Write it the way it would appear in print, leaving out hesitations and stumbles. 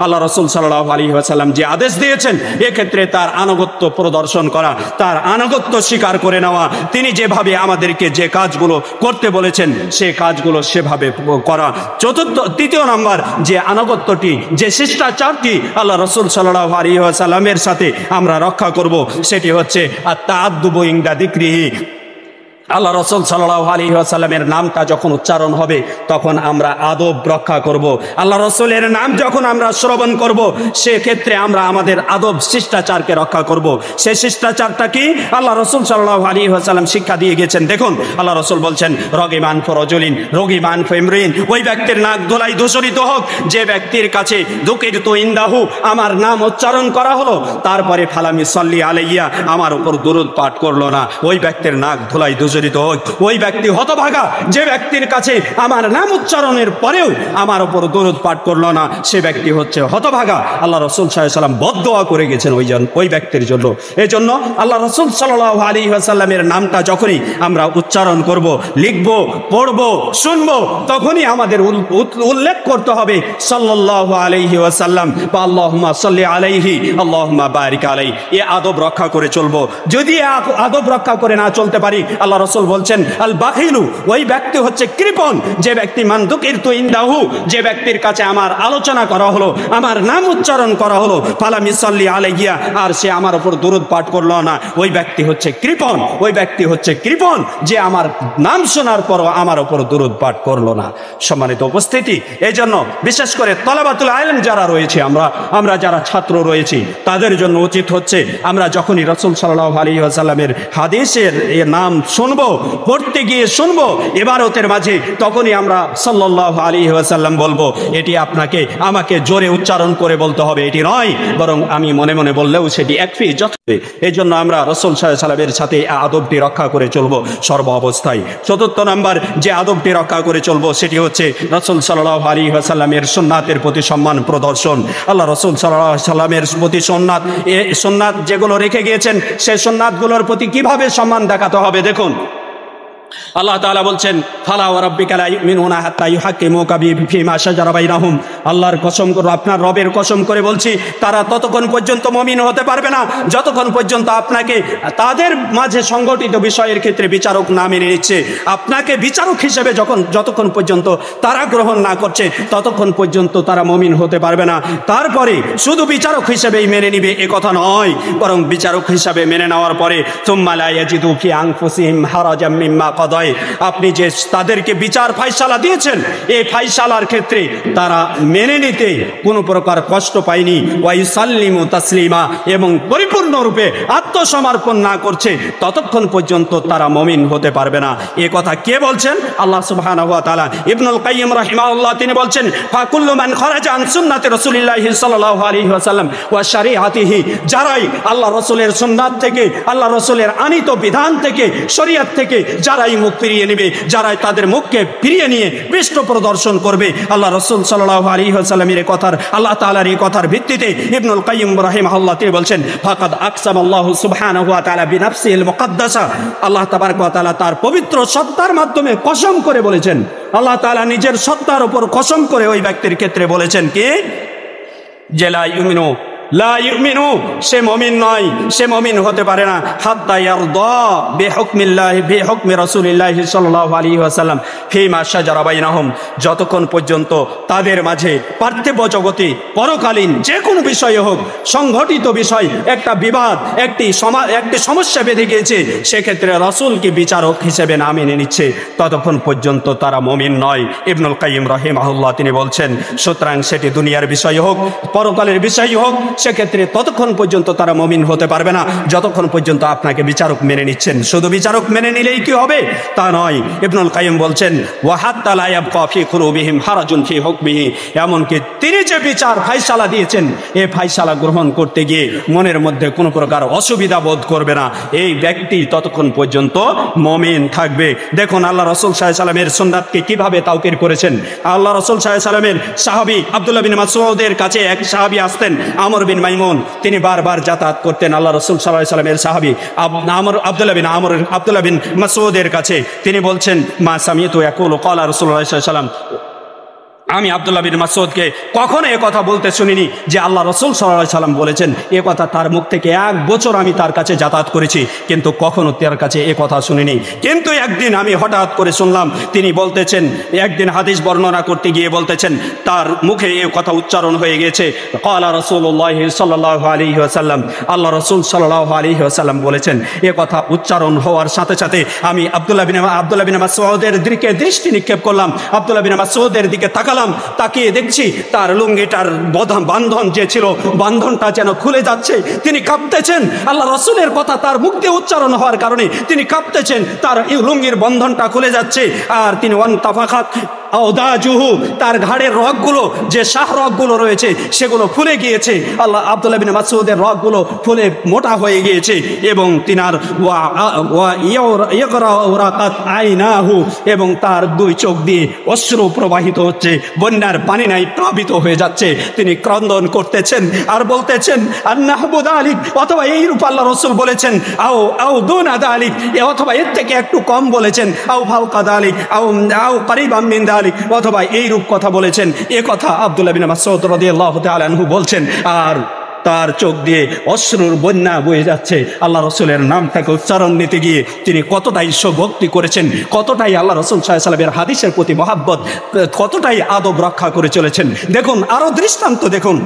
আল্লাহ রাসূল সাল্লাল্লাহু আলাইহি ওয়াসাল্লাম যে আদেশ দিয়েছেন এক্ষেত্রে তার আনুগত্য প্রদর্শন করা, তার আনুগত্য স্বীকার করে নেওয়া, তিনি যেভাবে আমাদেরকে যে কাজগুলো করতে বলেছেন সে কাজগুলো সেভাবে করা। তৃতীয় নাম্বার যে আনুগত্যটি, যে শিষ্টাচারটি আল্লাহ রাসূল সাল্লাল্লাহু আলাইহি ওয়াসাল্লামের সাথে আমরা রক্ষা করব সেটি হচ্ছে আত-তাআদ্দুবু ইনদা যিকরিহি। আল্লাহ রাসূল সাল্লাল্লাহু আলাইহি ওয়াসাল্লামের নামটা যখন উচ্চারণ হবে তখন আমরা আদব রক্ষা করব। আল্লাহ রাসূলের নাম যখন আমরা শ্রবণ করব সেক্ষেত্রে আমরা আমাদের আদব শিষ্টাচারকে রক্ষা করব। সেই শিষ্টাচারটা কি আল্লাহ রাসূল সাল্লাল্লাহু আলাইহি ওয়াসাল্লাম শিক্ষা দিয়ে গেছেন। দেখুন আল্লাহ রাসূল বলছেন রগিমান ফরজুলিন রগিমান ফিমরিন, ওই ব্যক্তির নাক ধোলাই দূষিত হোক যে ব্যক্তির কাছে যুকিরতু ইনদাহু আমার নাম উচ্চারণ করা হলো তারপরে ফালাম ইসাল্লি আলাইয়া আমার উপর দুরূদ পাঠ করলো না, ওই ব্যক্তির নাক ধোলাই দূষিত হোক। ওই ব্যক্তি হতভাগা যে ব্যক্তির কাছে আমার নাম উচ্চারণের পরেও আমার উপর দরুদ পাঠ করলো না, সে ব্যক্তি হচ্ছে হতভাগা। আল্লাহ রাসূল সাল্লাল্লাহু আলাইহি ওয়াসাল্লাম বদদোয়া করে গেছেন ওই ব্যক্তির জন্য। এই জন্য আল্লাহ রাসূল সাল্লাল্লাহু আলাইহি ওয়াসাল্লামের নামটা যখনই আমরা উচ্চারণ করব, লিখব, পড়ব, শুনব তখনই আমাদের উল্লেখ করতে হবে সাল্লাল্লাহু আলাইহি ওয়াসাল্লাম বা আল্লাহুম্মা সাল্লি আলাইহি আল্লাহুম্মা বারিক আলাইহি। এই আদব রক্ষা করে চলব। যদি আদব রক্ষা করে না চলতে পারি আল্লাহ রাসূল বলছেন আল বাখিলু, ওই ব্যক্তি হচ্ছে কৃপণ যে ব্যক্তি মান যুকিরতু ইনদাহু যে ব্যক্তির কাছে আমার আলোচনা করা হলো, আমার নাম উচ্চারণ করা হলো ফালাম ইসাল্লি আলাইয়া আর সে আমার উপর দরুদ পাঠ করলো না, ওই ব্যক্তি হচ্ছে কৃপণ। ওই ব্যক্তি হচ্ছে কৃপণ যে আমার নাম শোনার পরও আমার উপর দরুদ পাঠ করলো না। সম্মানিত উপস্থিতি, এই জন্য বিশেষ করে তলাবাতুল ইলম যারা রয়েছে, আমরা যারা ছাত্র রয়েছি তাদের জন্য উচিত হচ্ছে আমরা যখনই রাসূল সাল্লাল্লাহু আলাইহি ওয়াসাল্লামের হাদিসের এর নাম শুনবো, পড়তে গিয়ে শুনবো ইবাদতের মাঝে, তখনই আমরা সাল্লাল্লাহু আলাইহি ওয়াসাল্লাম বলবো। এটি আমাকে জোরে উচ্চারণ করে বলতে হবে এটি নয়, বরং আমি মনে মনে বললেও সেটি একফি যথেষ্ট। এই জন্য আমরা রাসূল সাল্লাল্লাহু আলাইহি ওয়াসাল্লামের সাথে আদবটি রক্ষা করে চলবো সর্ব অবস্থায়। চতুর্থ নাম্বার যে আদবটি রক্ষা করে চলবো সেটি হচ্ছে রাসূল সাল্লাল্লাহু আলাইহি ওয়াসাল্লামের সুন্নাতের প্রতি সম্মান প্রদর্শন। আল্লাহ রাসূল সাল্লাল্লাহু আলাইহি ওয়াসাল্লামের প্রতি সুন্নাত যেগুলো রেখে গিয়েছেন সেই সুন্নাতগুলোর প্রতি কিভাবে সম্মান দেখাতে হবে দেখুন। আল্লাহ তাআলা বলছেন ফালা ওয়া রাব্বিকা লা ইউমিনুনা হাত্তা ইউহাক্কিমুকা ফীমা শাজারা বাইনাহুম। আল্লাহর কসম করে, আপনার রবের কসম করে বলছি, তারা ততক্ষণ পর্যন্ত মুমিন হতে পারবে না যতক্ষণ পর্যন্ত আপনাকে তাদের মাঝে সংগঠিত বিষয়ের ক্ষেত্রে বিচারক না মেনে নিচ্ছে। আপনাকে বিচারক হিসেবে যতক্ষণ পর্যন্ত তারা গ্রহণ না করছে ততক্ষণ পর্যন্ত তারা মুমিন হতে পারবে না। তারপরে শুধু বিচারক হিসেবেই মেনে নিবে এ কথা নয়, বরং বিচারক হিসেবে মেনে নেওয়ার পরে সুম্মা লা ইয়াজিদু ফি আনফুসিহিম হারাজাম মিম্মা কাদায়, আপনি যে তাদেরকে বিচার ফায়সালা দিয়েছেন এই ফায়সালার ক্ষেত্রে তারা মেনে নিতে কোনো প্রকার কষ্ট পায়নি। ওয়া ইউসাল্লিমু তাসলিমা, এবং পরিপূর্ণরূপে আত্মসমর্পণ না করছে ততক্ষণ পর্যন্ত তারা মুমিন হতে পারবে না। এ কথা কে বলছেন? আল্লাহ সুবহানাহু ওয়া তাআলা। ইবনুল কাইয়্যিম রাহিমাহুল্লাহ তিনি বলছেন ফাকুল্লু মান খারাজা আন সুন্নাতি রাসূলিল্লাহি সাল্লাল্লাহু আলাইহি ওয়াসাল্লাম ওয়া শরীআতিহি, যারাই আল্লাহ রাসূলের সুন্নাত থেকে, আল্লাহ রাসূলের আনিত বিধান থেকে, শরীয়ত থেকে যারাই মুখ ফিরিয়ে নেবে, যারাই তাদের মুখকে ফিরিয়ে নিয়ে পৃষ্ঠ প্রদর্শন করবে আল্লাহ রাসূল সাল্লাল্লাহু আলাইহি ওয়াসাল্লামের এই কথার, আল্লাহ তাআলার এই কথার ভিত্তিতে ইবনুল কাইয়্যিম রাহিমাহুল্লাহ তিনি বলছেন ফাকাদ আকসামাল্লাহু সুবহানাহু ওয়া তাআলা বিনাফসিহিল মুকাদ্দাসা, আল্লাহ তাবারক ওয়া তাআলা তার পবিত্র সত্তার মাধ্যমে কসম করে বলেছেন, আল্লাহ তাআলা নিজের সত্তার উপর কসম করে ওই ব্যক্তির ক্ষেত্রে বলেছেন কি যে লা ইউমিনু, সে মুমিন নয়, সে মুমিন হতে পারে না হাত্তা ইয়ারদা বিহুকমি রাসূলিল্লাহি সাল্লাল্লাহু আলাইহি ওয়াসাল্লাম ফীমা শাজারা বাইনাহুম, যতক্ষণ পর্যন্ত তাদের মাঝে পার্থিব জগতে পরকালীন যে কোনো বিষয়ে হোক, সংঘটিত বিষয়, একটা বিবাদ, একটি সমস্যা বেঁধে গিয়েছে, সেক্ষেত্রে রাসূলকে বিচারক হিসেবে না মেনে নিচ্ছে ততক্ষণ পর্যন্ত তারা মুমিন নয়। ইবনুল কাইয়্যিম রাহিমাহুল্লাহ তিনি বলছেন সুতরাং সেটি দুনিয়ার বিষয় হোক, পরকালের বিষয় হোক, সেক্ষেত্রে ততক্ষণ পর্যন্ত তারা মুমিন হতে পারবে না যতক্ষণ পর্যন্ত আপনাকে বিচারক মেনে নিচ্ছেন। শুধু বিচারক মেনে নিলেই কি হবে তা নয়। ইবনুল কাইয়্যিম বলছেন ওয়া হাত্তা লা ইয়াবকা ফি কুলুবিহিম হারাজুন ফি হুকমিহি, এমনকি তিনি যে বিচার ফায়সালা দিয়েছেন এই ফায়সালা গ্রহণ করতে গিয়ে মনের মধ্যে কোনো প্রকার অসুবিধা বোধ করবে না, এই ব্যক্তি ততক্ষণ পর্যন্ত মুমিন থাকবে। দেখুন আল্লাহ রাসূল সাল্লাল্লাহু আলাইহি ওয়াসাল্লামের সুন্নাতকে কিভাবে তাওকির করেছেন। আল্লাহ রাসূল সাল্লাল্লাহু আলাইহি ওয়াসাল্লামের সাহাবী আব্দুল্লাহ বিন মাসউদের কাছে এক সাহাবী আসতেন আমর বিন মাইমুন, তিনি বারবার যাতায়াত করতেন আল্লাহ রাসূল সাল্লাল্লাহু আলাইহি ওয়াসাল্লামের সাহাবী আব্দুল্লাহ বিন মাসউদের কাছে। তিনি বলছেন মা সামিতু ইয়াকুলু ক্বালা রাসূলুল্লাহ সাল্লাল্লাহু আলাইহি ওয়াসাল্লাম আমি আব্দুল্লাহ বিন মাসউদকে কখনো এ কথা বলতে শুনিনি যে আল্লাহ রাসূল সাল্লাল্লাহু আলাইহি সাল্লাম বলেছেন। এ কথা তার মুখ থেকে 1 বছর আমি তার কাছে যাতায়াত করেছি, কিন্তু কখনো তার কাছে এ কথা শুনিনি। কিন্তু একদিন আমি হঠাৎ করে শুনলাম তিনি বলতেছেন, একদিন হাদিস বর্ণনা করতে গিয়ে বলতেছেন, তার মুখে এ কথা উচ্চারণ হয়ে গেছে, ক্বালা রাসূলুল্লাহ সাল্লাল্লাহু আলাইহি ওয়াসাল্লাম, আল্লাহ রাসূল সাল্লাল্লাহু আলাইহি ওয়াসাল্লাম বলেছেন। এ কথা উচ্চারণ হওয়ার সাথে সাথে আমি আব্দুল্লাহ বিন মাসউদের দিকে দৃষ্টি নিক্ষেপ করলাম, আব্দুল্লাহ বিন মাসউদের দিকে তাকালাম, তাকিয়ে দেখছি তার লুঙ্গিটার বান্ধন যে ছিল, বান্ধনটা যেন খুলে যাচ্ছে, তিনি কাঁপতেছেন। আল্লাহ রাসূলের কথা তার মুখ দিয়ে উচ্চারণ হওয়ার কারণে তিনি কাঁপতেছেন, তার এই লুঙ্গির বন্ধনটা খুলে যাচ্ছে। আর তিনি ওয়ান্তাফাখাত আওদাজুহু, তার ঘাড়ের রগগুলো, যে শাহ রগগুলো রয়েছে সেগুলো ফুলে গিয়েছে। আব্দুল্লাহ বিন মাসউদের রগগুলো ফুলে মোটা হয়ে গিয়েছে এবং তিনার আইনাহু, এবং তার 2 চোখ দিয়ে অশ্রু প্রবাহিত হচ্ছে, বন্যার পানি নাই প্লাবিত হয়ে যাচ্ছে। তিনি ক্রন্দন করতেছেন আর বলতেছেন আন্নাহবু দালিক, অথবা এই রূপ আল্লাহ রাসূল বলেছেন, আও দুনা দালিক, অথবা এর থেকে একটু কম বলেছেন, আও ফাওকা দালিক, আও করিবাম মিন দালিক, অথবা এই রূপ কথা বলেছেন। এ কথা আব্দুল্লাহ বিন মাসউদ রাদিয়াল্লাহু তাআলা আনহু বলছেন, আর তার চোখ দিয়ে অশ্রুর বন্যা বয়ে যাচ্ছে। আল্লাহ রসুলের নামটাকে উচ্চারণ নিতে গিয়ে তিনি কতটাই ভক্তি করেছেন, কতটাই আল্লাহ রসুল সাল্লাল্লাহু আলাইহি ওয়াসাল্লামের হাদিসের প্রতি মহাব্বত, কতটাই আদব রক্ষা করে চলেছেন। দেখুন আরো দৃষ্টান্ত দেখুন।